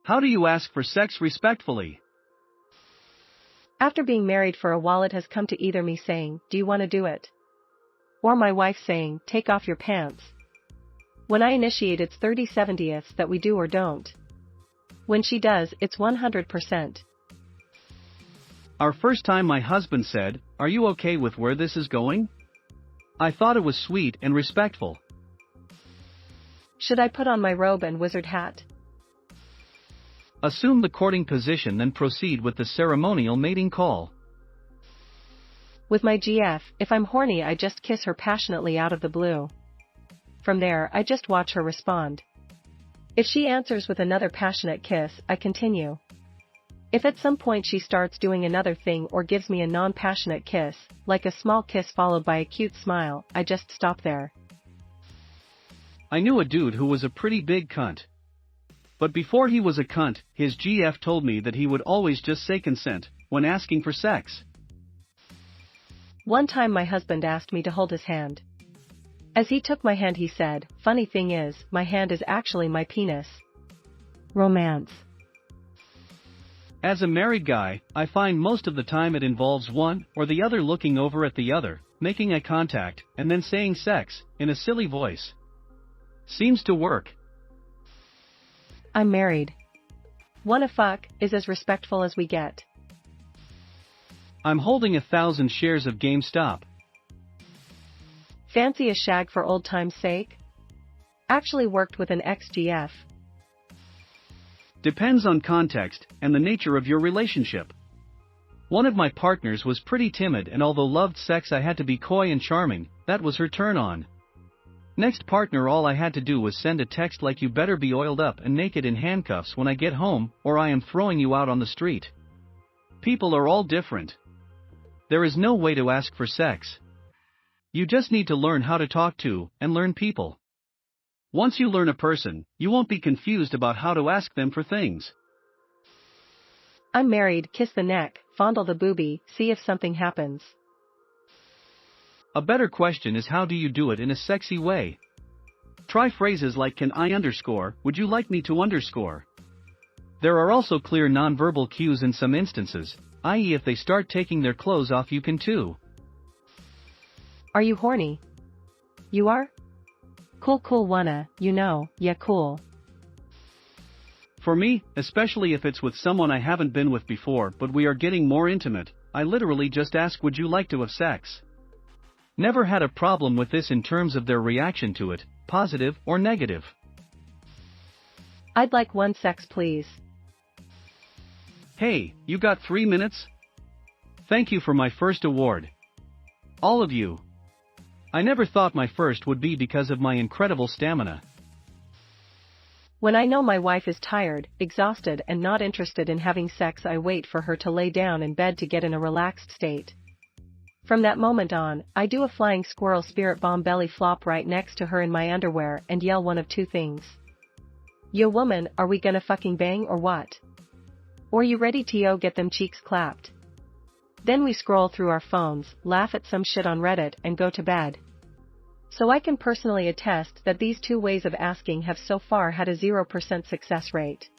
How do you ask for sex respectfully? After being married for a while, it has come to either me saying, "Do you want to do it?" or my wife saying, "Take off your pants." When I initiate, it's 30/70ths that we do or don't. When she does, it's 100%. Our first time, my husband said, "Are you okay with where this is going?" I thought it was sweet and respectful. Should I put on my robe and wizard hat? Assume the courting position, then proceed with the ceremonial mating call. With my GF, if I'm horny, I just kiss her passionately out of the blue. From there, I just watch her respond. If she answers with another passionate kiss, I continue. If at some point she starts doing another thing or gives me a non-passionate kiss, like a small kiss followed by a cute smile, I just stop there. I knew a dude who was a pretty big cunt. But before he was a cunt, his GF told me that he would always just say consent when asking for sex. One time my husband asked me to hold his hand. As he took my hand, he said, "Funny thing is, my hand is actually my penis." Romance. As a married guy, I find most of the time it involves one or the other looking over at the other, making eye contact, and then saying sex, in a silly voice. Seems to work. I'm married. Wanna fuck is as respectful as we get. I'm holding 1,000 shares of GameStop. Fancy a shag for old time's sake? Actually worked with an ex-GF. Depends on context and the nature of your relationship. One of my partners was pretty timid, and although loved sex, I had to be coy and charming. That was her turn on. Next partner, all I had to do was send a text like, "You better be oiled up and naked in handcuffs when I get home, or I am throwing you out on the street." People are all different. There is no way to ask for sex. You just need to learn how to talk to and learn people. Once you learn a person, you won't be confused about how to ask them for things. I'm married, kiss the neck, fondle the boobie, see if something happens. A better question is, how do you do it in a sexy way? Try phrases like, "Can I underscore, would you like me to underscore?" There are also clear nonverbal cues in some instances, i.e. if they start taking their clothes off, you can too. Are you horny? You are? Cool wanna, yeah cool. For me, especially if it's with someone I haven't been with before but we are getting more intimate, I literally just ask, "Would you like to have sex?" Never had a problem with this in terms of their reaction to it, positive or negative. I'd like one sex, please. Hey, you got 3 minutes? Thank you for my first award. All of you. I never thought my first would be because of my incredible stamina. When I know my wife is tired, exhausted, and not interested in having sex, I wait for her to lay down in bed to get in a relaxed state. From that moment on, I do a flying squirrel spirit bomb belly flop right next to her in my underwear and yell one of two things. "Yo woman, are we gonna fucking bang or what? Or you ready to get them cheeks clapped?" Then we scroll through our phones, laugh at some shit on Reddit, and go to bed. So I can personally attest that these two ways of asking have so far had a 0% success rate.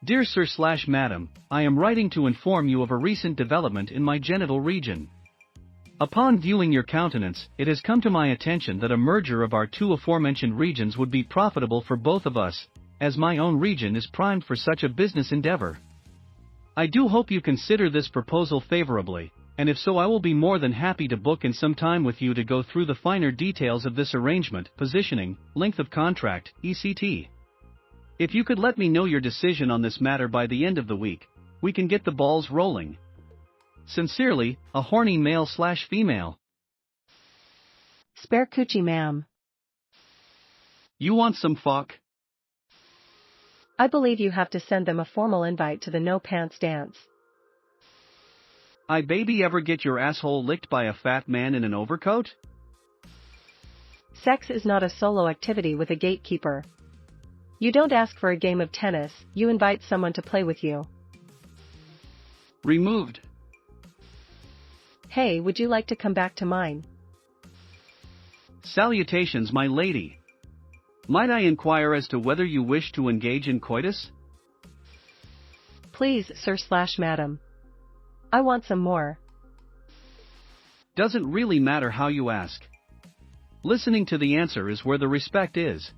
Dear Sir/Madam, I am writing to inform you of a recent development in my genital region. Upon viewing your countenance, it has come to my attention that a merger of our two aforementioned regions would be profitable for both of us, as my own region is primed for such a business endeavor. I do hope you consider this proposal favorably, and if so, I will be more than happy to book in some time with you to go through the finer details of this arrangement, positioning, length of contract, etc. If you could let me know your decision on this matter by the end of the week, we can get the balls rolling. Sincerely, a horny male/female. Spare coochie, ma'am. You want some fuck? I believe you have to send them a formal invite to the no pants dance. I baby, ever get your asshole licked by a fat man in an overcoat? Sex is not a solo activity with a gatekeeper. You don't ask for a game of tennis, you invite someone to play with you. Removed. Hey, would you like to come back to mine? Salutations, my lady. Might I inquire as to whether you wish to engage in coitus? Please, sir/madam. I want some more. Doesn't really matter how you ask. Listening to the answer is where the respect is.